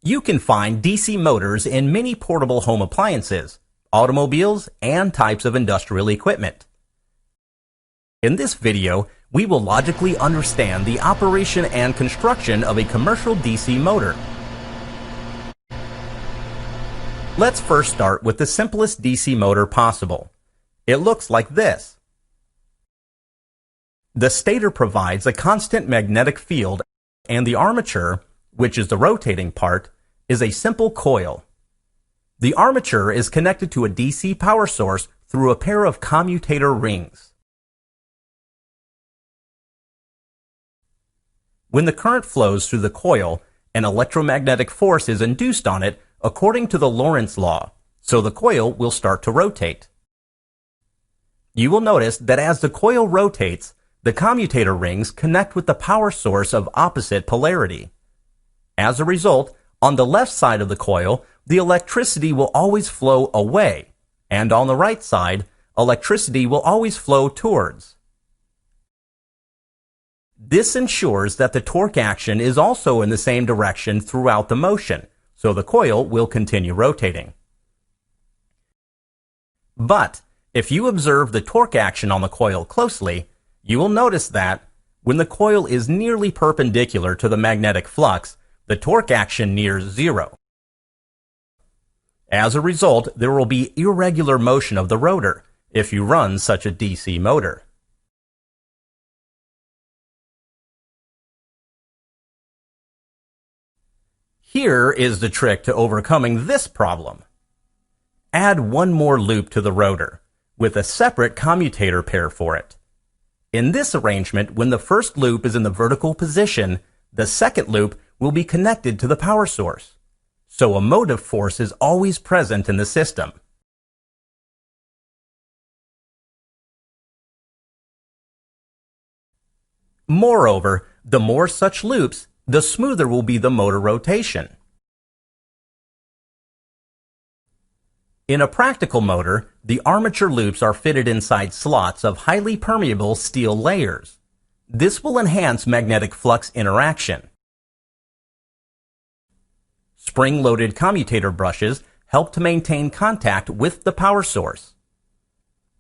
You can find DC motors in many portable home appliances, automobiles, and types of industrial equipment. In this video, we will logically understand the operation and construction of a commercial DC motor. Let's first start with the simplest DC motor possible. It looks like this. The stator provides a constant magnetic field, and the armature, which is the rotating part, is a simple coil. The armature is connected to a DC power source through a pair of commutator rings. When the current flows through the coil, an electromagnetic force is induced on it according to the Lorentz law, so the coil will start to rotate. You will notice that as the coil rotates, the commutator rings connect with the power source of opposite polarity. As a result, on the left side of the coil, the electricity will always flow away, and on the right side, electricity will always flow towards. This ensures that the torque action is also in the same direction throughout the motion, so the coil will continue rotating. But if you observe the torque action on the coil closely, you will notice that when the coil is nearly perpendicular to the magnetic flux, the torque action nears zero. As a result, there will be irregular motion of the rotor if you run such a DC motor. Here is the trick to overcoming this problem. Add one more loop to the rotor, with a separate commutator pair for it. In this arrangement, when the first loop is in the vertical position, the second loop will be connected to the power source, so a motive force is always present in the system. Moreover, the more such loops, the smoother will be the motor rotation. In a practical motor, the armature loops are fitted inside slots of highly permeable steel layers. This will enhance magnetic flux interaction. Spring-loaded commutator brushes help to maintain contact with the power source.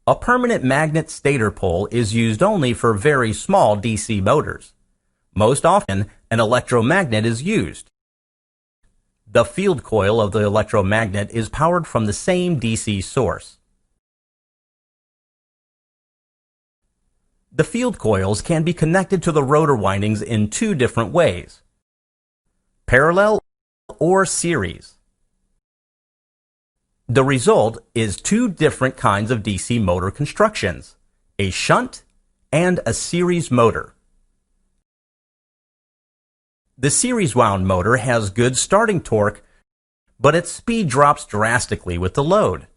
A permanent magnet stator pole is used only for very small DC motors. Most often, an electromagnet is used. The field coil of the electromagnet is powered from the same DC source. The field coils can be connected to the rotor windings in two different ways: parallel or series. The result is two different kinds of DC motor constructions: a shunt and a series motor. The series wound motor has good starting torque, but its speed drops drastically with the load.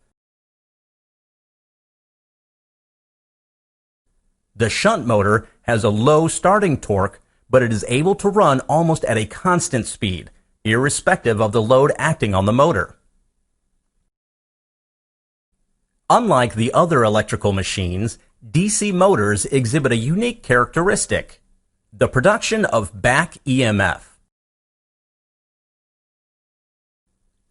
The shunt motor has a low starting torque, but it is able to run almost at a constant speed, irrespective of the load acting on the motor. Unlike the other electrical machines, DC motors exhibit a unique characteristic: the production of back EMF.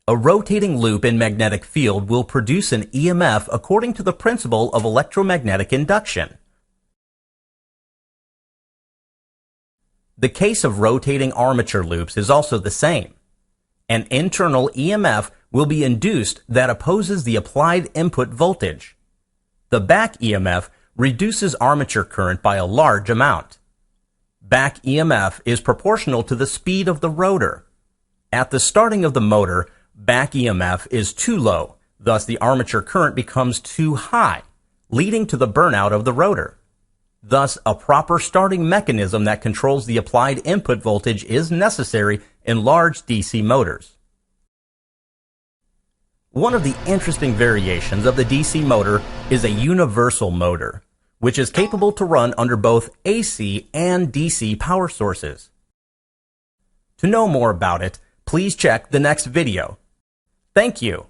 A rotating loop in magnetic field will produce an EMF according to the principle of electromagnetic induction. The case of rotating armature loops is also the same. An internal EMF will be induced that opposes the applied input voltage. The back EMF reduces armature current by a large amount. Back EMF is proportional to the speed of the rotor. At the starting of the motor, back EMF is too low, thus the armature current becomes too high, leading to the burnout of the rotor. Thus, a proper starting mechanism that controls the applied input voltage is necessary in large DC motors. One of the interesting variations of the DC motor is a universal motor, which is capable to run under both AC and DC power sources. To know more about it, please check the next video. Thank you.